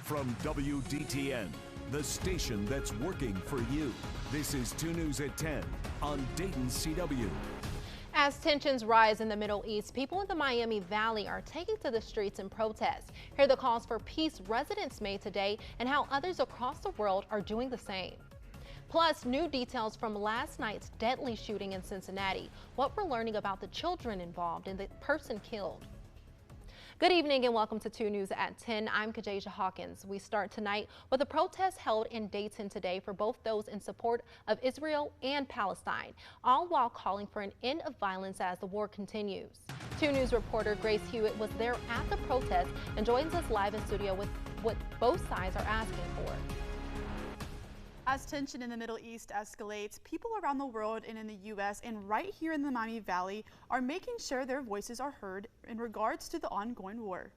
From WDTN, the station that's working for you. This is 2 News at 10 on Dayton CW. As tensions rise in the Middle East, people in the Miami Valley are taking to the streets in protest. Hear the calls for peace residents made today and how others across the world are doing the same. Plus, new details from last night's deadly shooting in Cincinnati, what we're learning about the children involved and the person killed. Good evening and welcome to 2 News at 10. I'm Kajasia Hawkins. We start tonight with a protest held in Dayton today for both those in support of Israel and Palestine, all while calling for an end of violence as the war continues. 2 News reporter Grace Hewitt was there at the protest and joins us live in studio with what both sides are asking for. As tension in the Middle East escalates, people around the world and in the U.S. and right here in the Miami Valley are making sure their voices are heard in regards to the ongoing war.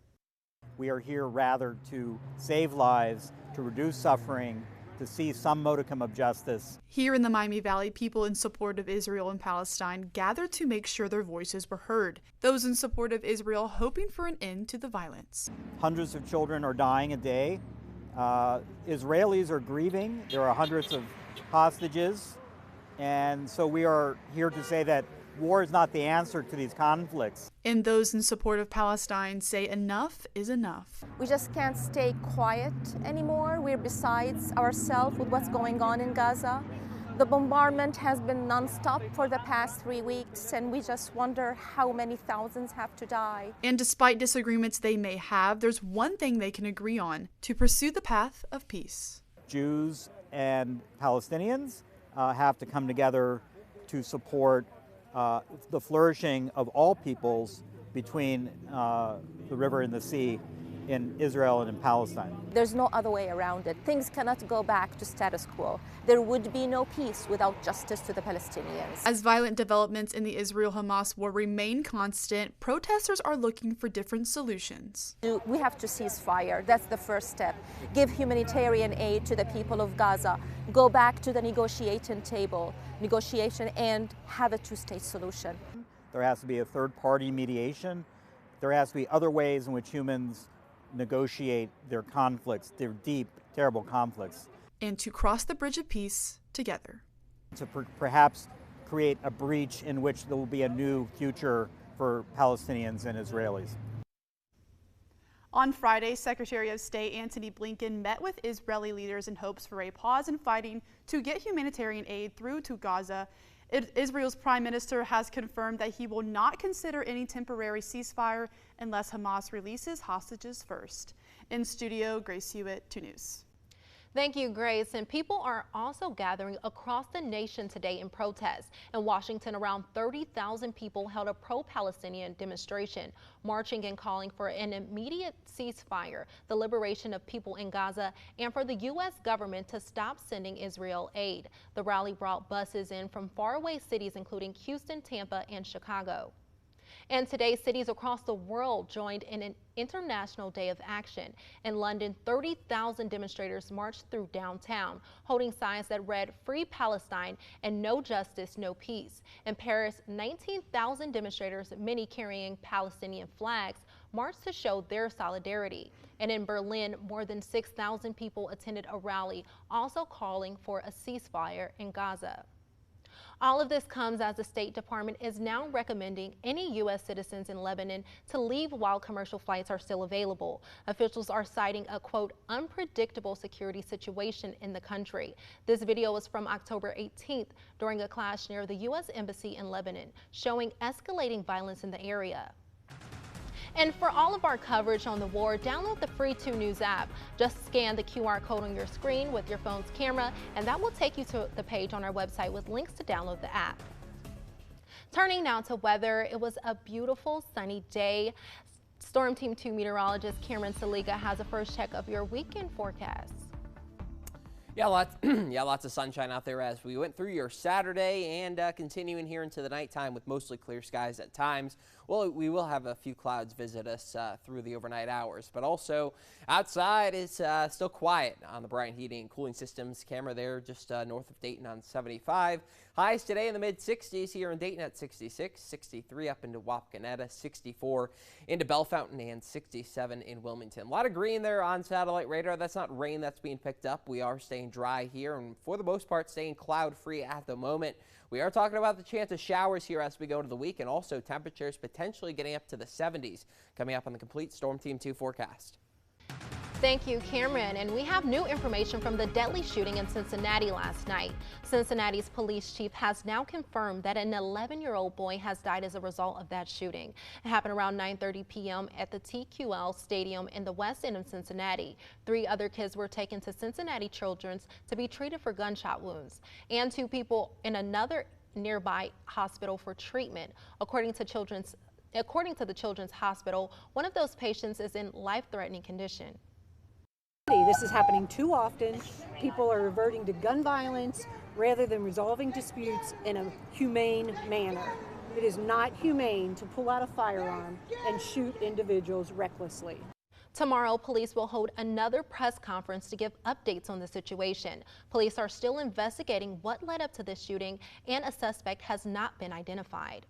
We are here rather to save lives, to reduce suffering, to see some modicum of justice. Here in the Miami Valley, people in support of Israel and Palestine gathered to make sure their voices were heard. Those in support of Israel hoping for an end to the violence. Hundreds of children are dying a day. Israelis are grieving. There are hundreds of hostages. And so we are here to say that war is not the answer to these conflicts. And those in support of Palestine say enough is enough. We just can't stay quiet anymore. We're besides ourselves with what's going on in Gaza. The bombardment has been nonstop for the past 3 weeks, and we just wonder how many thousands have to die. And despite disagreements they may have, there's one thing they can agree on: to pursue the path of peace. Jews and Palestinians have to come together to support the flourishing of all peoples between the river and the sea in Israel and in Palestine. There's no other way around it. Things cannot go back to status quo. There would be no peace without justice to the Palestinians. As violent developments in the Israel-Hamas war remain constant, protesters are looking for different solutions. We have to cease fire. That's the first step. Give humanitarian aid to the people of Gaza. Go back to the negotiation table, and have a two-state solution. There has to be a third-party mediation. There has to be other ways in which humans negotiate their conflicts, their deep, terrible conflicts. And to cross the bridge of peace together. To perhaps create a breach in which there will be a new future for Palestinians and Israelis. On Friday, Secretary of State Antony Blinken met with Israeli leaders in hopes for a pause in fighting to get humanitarian aid through to Gaza. Israel's prime minister has confirmed that he will not consider any temporary ceasefire unless Hamas releases hostages first. In studio, Grace Hewitt, 2 News. Thank you, Grace. And people are also gathering across the nation today in protest. In Washington, around 30,000 people held a pro-Palestinian demonstration, marching and calling for an immediate ceasefire, the liberation of people in Gaza, and for the U.S. government to stop sending Israel aid. The rally brought buses in from faraway cities, including Houston, Tampa, and Chicago. And today, cities across the world joined in an international day of action. In London, 30,000 demonstrators marched through downtown, holding signs that read "Free Palestine" and "No Justice, No Peace." In Paris, 19,000 demonstrators, many carrying Palestinian flags, marched to show their solidarity. And in Berlin, more than 6,000 people attended a rally, also calling for a ceasefire in Gaza. All of this comes as the State Department is now recommending any U.S. citizens in Lebanon to leave while commercial flights are still available. Officials are citing a, quote, unpredictable security situation in the country. This video is from October 18th during a clash near the U.S. Embassy in Lebanon, showing escalating violence in the area. And for all of our coverage on the war, download the free 2 News app. Just scan the QR code on your screen with your phone's camera, and that will take you to the page on our website with links to download the app. Turning now to weather, it was a beautiful sunny day. Storm Team 2 meteorologist Cameron Saliga has a first check of your weekend forecast. Yeah, lots of sunshine out there as we went through your Saturday and continuing here into the nighttime with mostly clear skies at times. Well, we will have a few clouds visit us through the overnight hours, but also outside it's still quiet on the Bryant Heating and Cooling Systems camera there just north of Dayton on 75. Highs today in the mid-60s here in Dayton at 66, 63 up into Wapakoneta, 64 into Bellefontaine, and 67 in Wilmington. A lot of green there on satellite radar. That's not rain that's being picked up. We are staying dry here and for the most part staying cloud-free at the moment. We are talking about the chance of showers here as we go to the week, and also temperatures potentially getting up to the 70s coming up on the complete Storm Team 2 forecast. Thank you, Cameron. And we have new information from the deadly shooting in Cincinnati last night. Cincinnati's police chief has now confirmed that an 11-year-old boy has died as a result of that shooting. It happened around 9:30 p.m. at the TQL Stadium in the west end of Cincinnati. 3 other kids were taken to Cincinnati Children's to be treated for gunshot wounds, and 2 people in another nearby hospital for treatment. According to the Children's Hospital, one of those patients is in life-threatening condition. This is happening too often. People are reverting to gun violence rather than resolving disputes in a humane manner. It is not humane to pull out a firearm and shoot individuals recklessly. Tomorrow, police will hold another press conference to give updates on the situation. Police are still investigating what led up to this shooting, and a suspect has not been identified.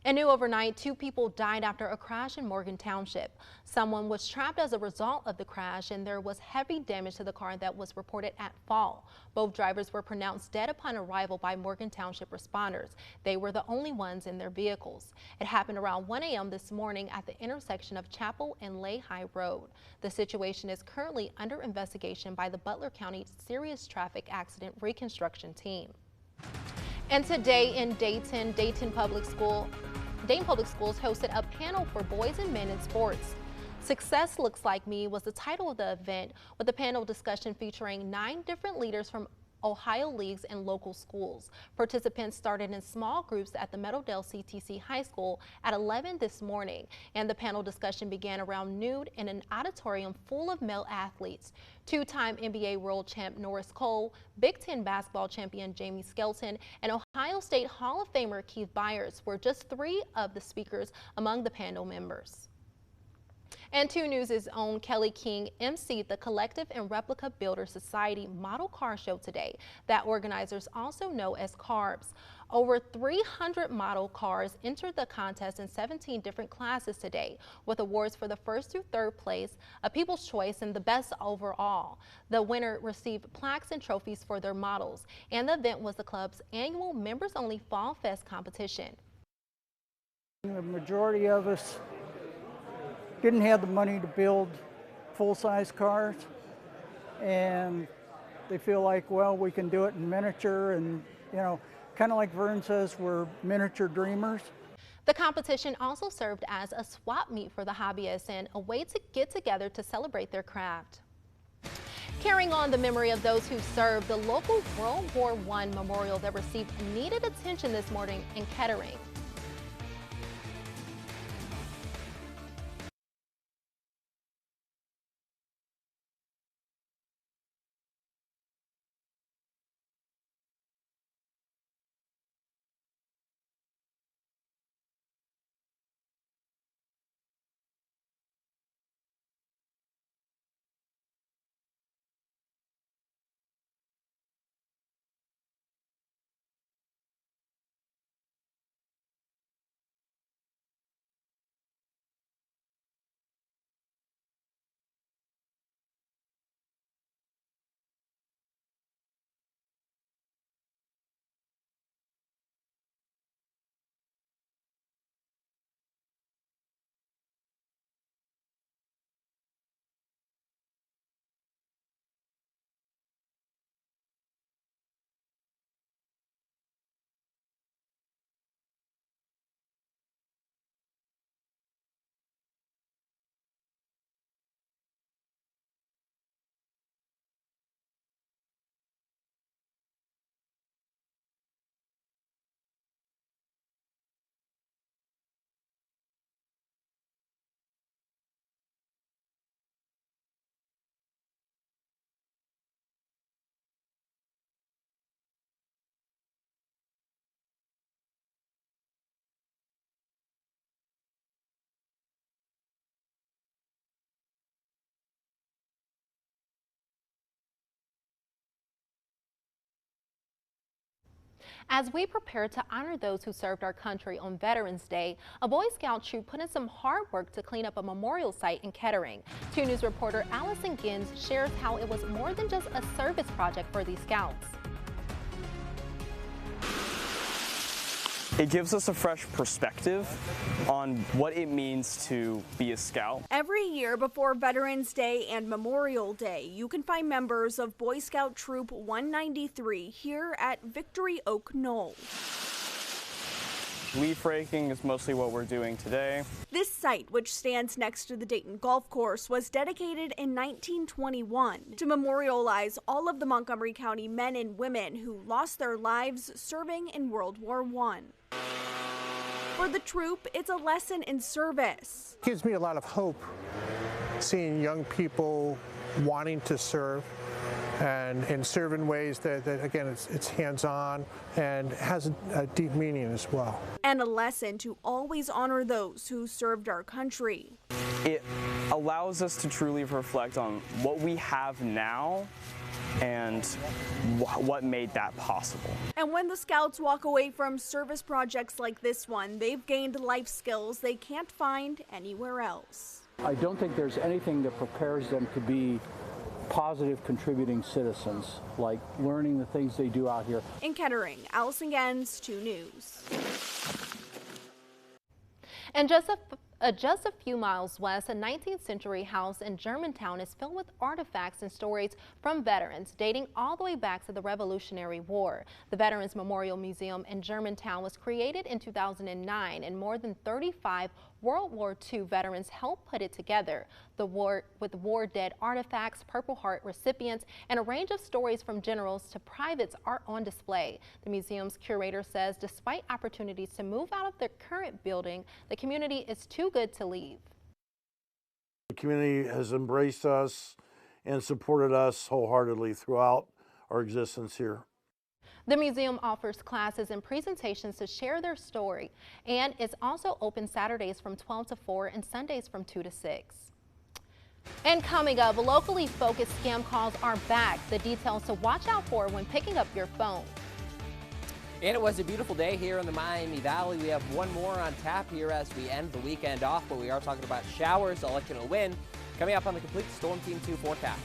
And new overnight, 2 people died after a crash in Morgan Township. Someone was trapped as a result of the crash, and there was heavy damage to the car that was reported at fault. Both drivers were pronounced dead upon arrival by Morgan Township responders. They were the only ones in their vehicles. It happened around 1 a.m. this morning at the intersection of Chapel and Lehigh Road. The situation is currently under investigation by the Butler County Serious Traffic Accident Reconstruction Team. And today in Dayton Public Schools hosted a panel for boys and men in sports. Success Looks Like Me was the title of the event, with a panel discussion featuring 9 different leaders from Ohio leagues and local schools. Participants started in small groups at the Meadowdale CTC High School at 11 this morning, and the panel discussion began around noon in an auditorium full of male athletes. 2-time NBA world champ Norris Cole, Big Ten basketball champion Jamie Skelton, and Ohio State Hall of Famer Keith Byers were just 3 of the speakers among the panel members. And 2 News' own Kelly King emceed the Collective and Replica Builder Society model car show today that organizers also know as CARBs. Over 300 model cars entered the contest in 17 different classes today, with awards for the 1st through 3rd place, a People's Choice, and the best overall. The winner received plaques and trophies for their models, and the event was the club's annual members-only Fall Fest competition. The majority of us didn't have the money to build full-size cars, and they feel like, well, we can do it in miniature, and kind of like Vern says, we're miniature dreamers. The competition also served as a swap meet for the hobbyists and a way to get together to celebrate their craft. Carrying on the memory of those who served, the local World War I memorial that received needed attention this morning in Kettering. As we prepare to honor those who served our country on Veterans Day, a Boy Scout troop put in some hard work to clean up a memorial site in Kettering. 2 News reporter Allison Gins shares how it was more than just a service project for these scouts. It gives us a fresh perspective on what it means to be a scout. Every year before Veterans Day and Memorial Day, you can find members of Boy Scout Troop 193 here at Victory Oak Knoll. Leaf raking is mostly what we're doing today. This site, which stands next to the Dayton Golf Course, was dedicated in 1921 to memorialize all of the Montgomery County men and women who lost their lives serving in World War I. For the troop, it's a lesson in service. It gives me a lot of hope seeing young people wanting to serve and serve in ways that again, it's hands-on and has a deep meaning as well. And a lesson to always honor those who served our country. It allows us to truly reflect on what we have now and what made that possible. And when the scouts walk away from service projects like this one, they've gained life skills they can't find anywhere else. I don't think there's anything that prepares them to be positive contributing citizens, like learning the things they do out here. In Kettering, Allison Gens, 2 News. And just a few miles west, a 19th century house in Germantown is filled with artifacts and stories from veterans dating all the way back to the Revolutionary War. The Veterans Memorial Museum in Germantown was created in 2009, and more than 35 World War II veterans helped put it together. With war dead artifacts, Purple Heart recipients, and a range of stories from generals to privates are on display. The museum's curator says despite opportunities to move out of their current building, the community is too good to leave. The community has embraced us and supported us wholeheartedly throughout our existence here. The museum offers classes and presentations to share their story, and it's also open Saturdays from 12 to 4 and Sundays from 2 to 6. And coming up, locally focused scam calls are back. The details to watch out for when picking up your phone. And it was a beautiful day here in the Miami Valley. We have one more on tap here as we end the weekend off, but we are talking about showers. I'll let you know when. Coming up on the complete Storm Team 2 forecast.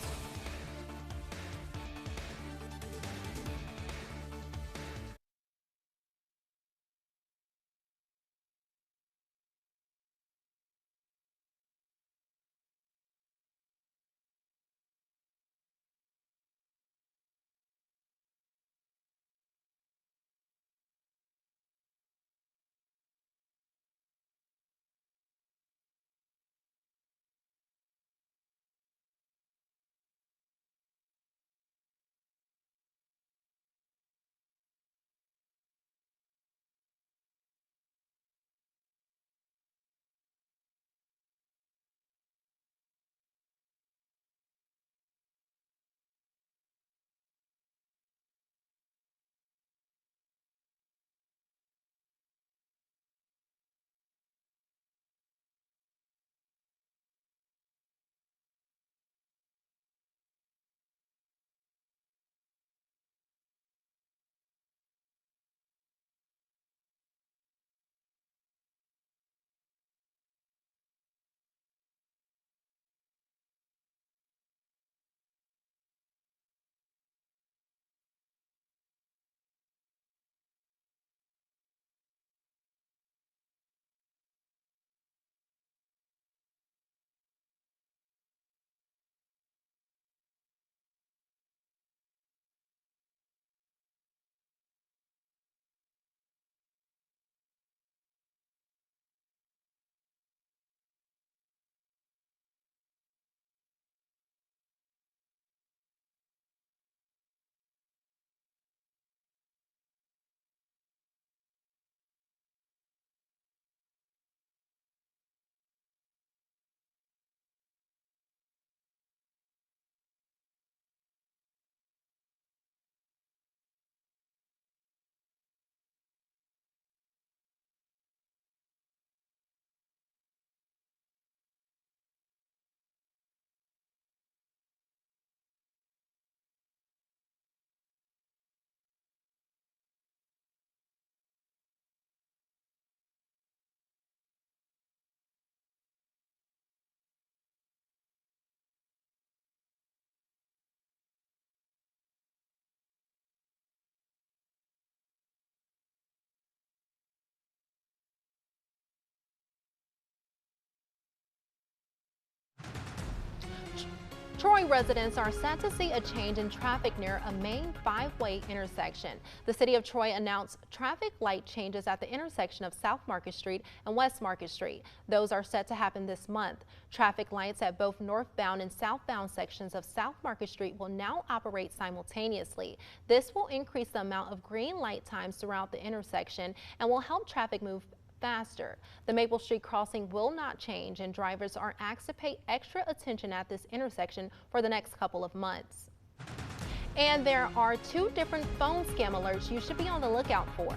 Troy residents are set to see a change in traffic near a main 5-way intersection. The city of Troy announced traffic light changes at the intersection of South Market Street and West Market Street. Those are set to happen this month. Traffic lights at both northbound and southbound sections of South Market Street will now operate simultaneously. This will increase the amount of green light times throughout the intersection and will help traffic move faster. The Maple Street crossing will not change, and drivers are asked to pay extra attention at this intersection for the next couple of months. And there are 2 different phone scam alerts you should be on the lookout for.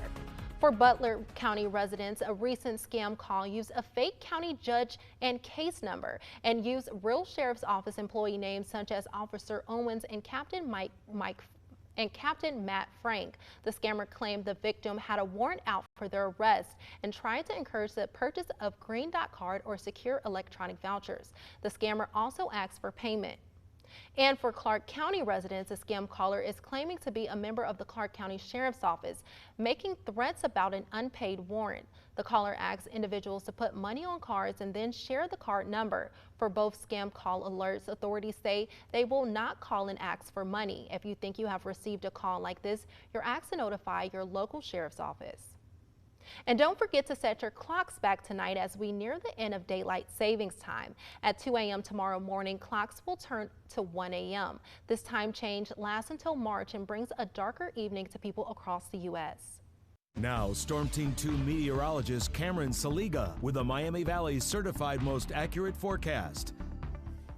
For Butler County residents, a recent scam call used a fake county judge and case number and used real sheriff's office employee names such as Officer Owens and Captain Matt Frank. The scammer claimed the victim had a warrant out for their arrest and tried to encourage the purchase of Green Dot card or secure electronic vouchers. The scammer also asked for payment. And for Clark County residents, a scam caller is claiming to be a member of the Clark County Sheriff's Office, making threats about an unpaid warrant. The caller asks individuals to put money on cards and then share the card number. For both scam call alerts, authorities say they will not call and ask for money. If you think you have received a call like this, you're asked to notify your local sheriff's office. And don't forget to set your clocks back tonight as we near the end of daylight savings time. At 2 a.m. tomorrow morning, clocks will turn to 1 a.m. This time change lasts until March and brings a darker evening to people across the U.S. Now, Storm Team 2 meteorologist Cameron Saliga with the Miami Valley's certified most accurate forecast.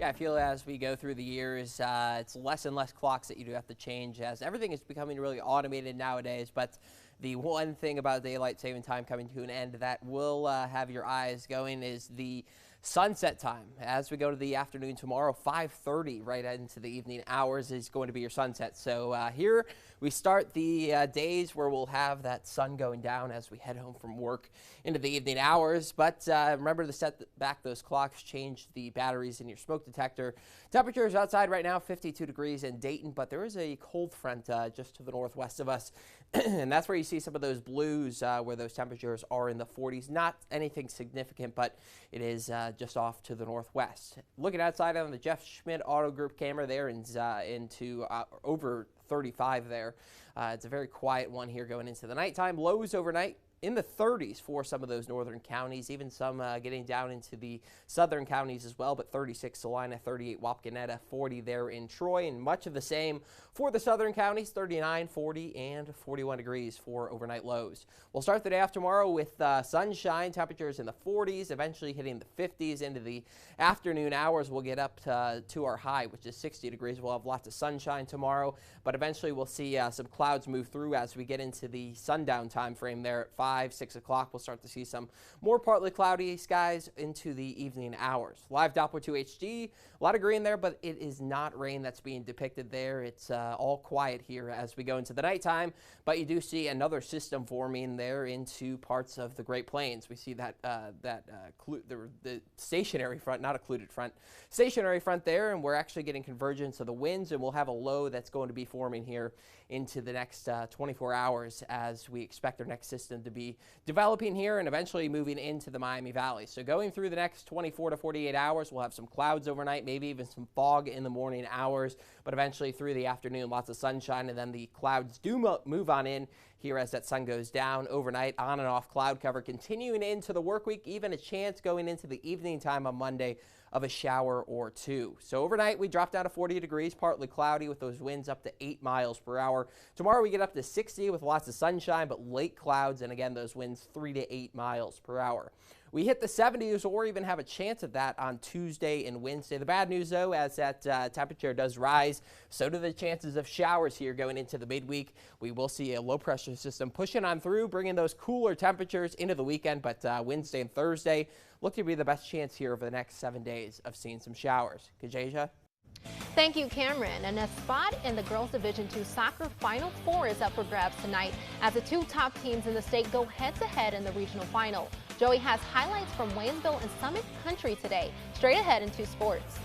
Yeah, I feel as we go through the years, it's less and less clocks that you do have to change as everything is becoming really automated nowadays. But the one thing about daylight saving time coming to an end that will have your eyes going is the sunset time. As we go to the afternoon tomorrow, 5:30 right into the evening hours is going to be your sunset. So here we start the days where we'll have that sun going down as we head home from work into the evening hours. But remember to set back those clocks, change the batteries in your smoke detector. Temperatures outside right now, 52 degrees in Dayton, but there is a cold front just to the northwest of us. And that's where you see some of those blues where those temperatures are in the 40s. Not anything significant, but it is just off to the northwest. Looking outside on the Jeff Schmidt Auto Group camera there into over 35 there. It's a very quiet one here going into the nighttime. Lows overnight in the 30s for some of those northern counties, even some getting down into the southern counties as well, but 36 Salina, 38 Wapakoneta, 40 there in Troy, and much of the same for the southern counties, 39, 40, and 41 degrees for overnight lows. We'll start the day off tomorrow with sunshine, temperatures in the 40s, eventually hitting the 50s into the afternoon hours. We'll get up to our high, which is 60 degrees. We'll have lots of sunshine tomorrow, but eventually we'll see some clouds move through as we get into the sundown time frame there at 5, 6 o'clock. We'll start to see some more partly cloudy skies into the evening hours. Live Doppler 2 HD, a lot of green there, but it is not rain that's being depicted there. It's all quiet here as we go into the nighttime, but you do see another system forming there into parts of the Great Plains. We see that the stationary front, not occluded front, stationary front there, and we're actually getting convergence of the winds, and we'll have a low that's going to be forming here into the next 24 hours as we expect our next system to be developing here and eventually moving into the Miami Valley. So going through the next 24 to 48 hours, we'll have some clouds overnight, maybe even some fog in the morning hours, but eventually through the afternoon, lots of sunshine, and then the clouds do move on in here as that sun goes down overnight. On and off cloud cover continuing into the work week, even a chance going into the evening time on Monday of a shower or two. So overnight we drop down to 40 degrees, partly cloudy with those winds up to 8 miles per hour. Tomorrow we get up to 60 with lots of sunshine, but late clouds, and again those winds 3 to 8 miles per hour. We hit the 70s or even have a chance at that on Tuesday and Wednesday. The bad news, though, as that temperature does rise, so do the chances of showers here going into the midweek. We will see a low-pressure system pushing on through, bringing those cooler temperatures into the weekend, but Wednesday and Thursday look to be the best chance here over the next 7 days of seeing some showers. Kajasia? Thank you, Cameron. And a spot in the girls Division II soccer Final Four is up for grabs tonight as the 2 top teams in the state go head-to-head in the regional final. Joey has highlights from Waynesville and Summit Country today. Straight ahead into sports.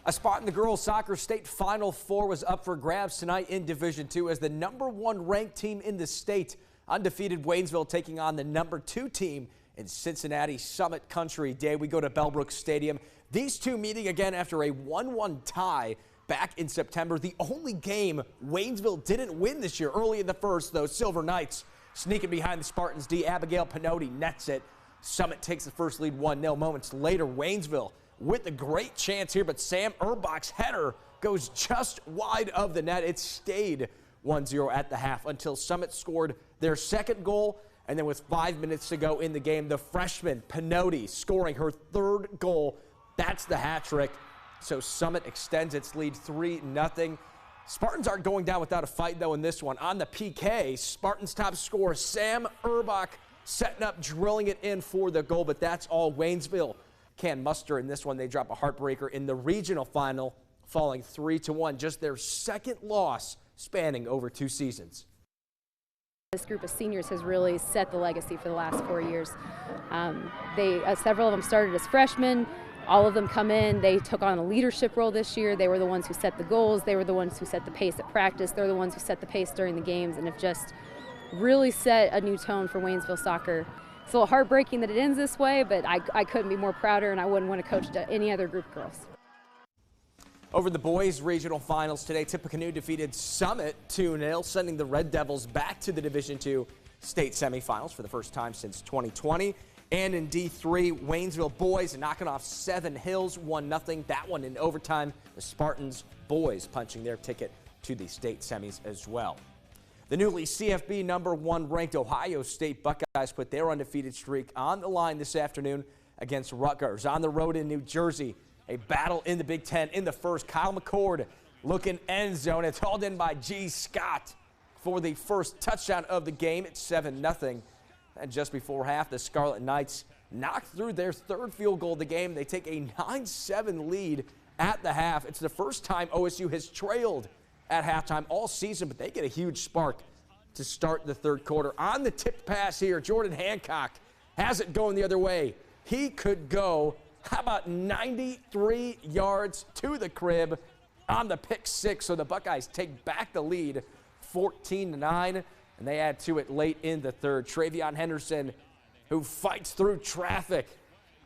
A spot in the girls soccer state Final Four was up for grabs tonight in Division II as the #1 ranked team in the state, undefeated Waynesville, taking on the #2 team in Cincinnati Summit Country Day. We go to Bellbrook Stadium. These two meeting again after a 1-1 tie back in September. The only game Waynesville didn't win this year. Early in the first, though, Silver Knights sneaking behind the Spartans D. Abigail Pinotti nets it. Summit takes the first lead 1-0. Moments later, Waynesville with a great chance here, but Sam Urbach's header goes just wide of the net. It stayed 1-0 at the half until Summit scored their second goal. And then with 5 minutes to go in the game, the freshman Pinotti scoring her third goal. That's the hat trick. So Summit extends its lead 3-0. Spartans aren't going down without a fight, though, in this one. On the PK, Spartans' top scorer Sam Urbach setting up, drilling it in for the goal, but that's all Waynesville can muster in this one. They drop a heartbreaker in the regional final, falling 3-1, just their second loss spanning over 2 seasons. This group of seniors has really set the legacy for the last 4 years. Several of them started as freshmen. All of them come in. They took on a leadership role this year. They were the ones who set the goals. They were the ones who set the pace at practice. They're the ones who set the pace during the games and have just really set a new tone for Waynesville soccer. It's a little heartbreaking that it ends this way, but I couldn't be more prouder, and I wouldn't want to coach any other group of girls. Over the boys' regional finals today, Tippecanoe defeated Summit 2-0, sending the Red Devils back to the Division II state semifinals for the first time since 2020. And in D3, Waynesville boys knocking off Seven Hills 1-0. That one in overtime. The Spartans boys punching their ticket to the state semis as well. The newly CFB #1 ranked Ohio State Buckeyes put their undefeated streak on the line this afternoon against Rutgers. On the road in New Jersey, a battle in the Big Ten in the first. Kyle McCord looking end zone. It's hauled in by G. Scott for the first touchdown of the game. It's 7-0. And just before half, the Scarlet Knights knocked through their third field goal of the game. They take a 9-7 lead at the half. It's the first time OSU has trailed at halftime all season, but they get a huge spark to start the third quarter. On the tipped pass here, Jordan Hancock has it going the other way. He could go, how about 93 yards to the crib on the pick six. So the Buckeyes take back the lead 14-9, and they add to it late in the third. Travion Henderson, who fights through traffic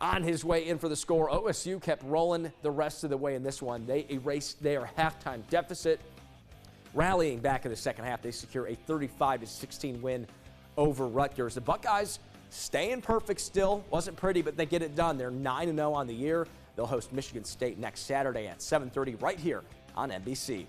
on his way in for the score. OSU kept rolling the rest of the way in this one. They erased their halftime deficit. Rallying back in the second half, they secure a 35-16 win over Rutgers. The Buckeyes staying perfect still. Wasn't pretty, but they get it done. They're 9-0 on the year. They'll host Michigan State next Saturday at 7:30 right here on NBC.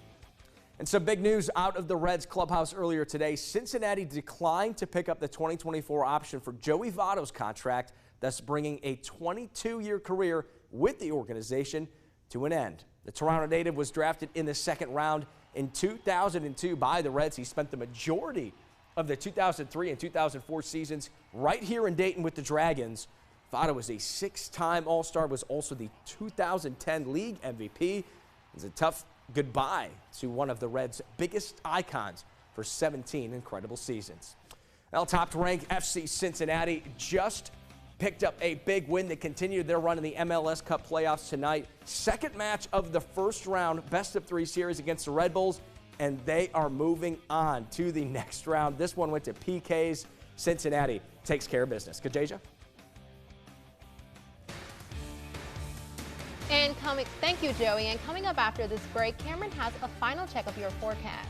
And some big news out of the Reds clubhouse earlier today. Cincinnati declined to pick up the 2024 option for Joey Votto's contract, thus bringing a 22-year career with the organization to an end. The Toronto native was drafted in the second round in 2002 by the Reds. He spent the majority of the 2003 and 2004 seasons right here in Dayton with the Dragons. Votto was a 6-time All-Star, was also the 2010 league MVP. It's a tough goodbye to one of the Reds' biggest icons for 17 incredible seasons. Well, top-ranked FC Cincinnati just picked up a big win. They continued their run in the MLS Cup playoffs tonight. Second match of the first round, best-of-3 series against the Red Bulls, and they are moving on to the next round. This one went to PKs. Cincinnati takes care of business. Kajaja? Thank you, Joey. And coming up after this break, Cameron has a final check of your forecast.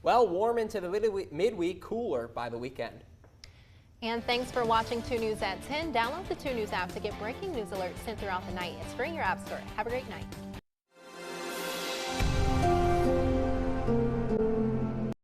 Well, warm into the midweek, cooler by the weekend. And thanks for watching 2 News at 10. Download the 2 News app to get breaking news alerts sent throughout the night. It's free in your app store. Have a great night.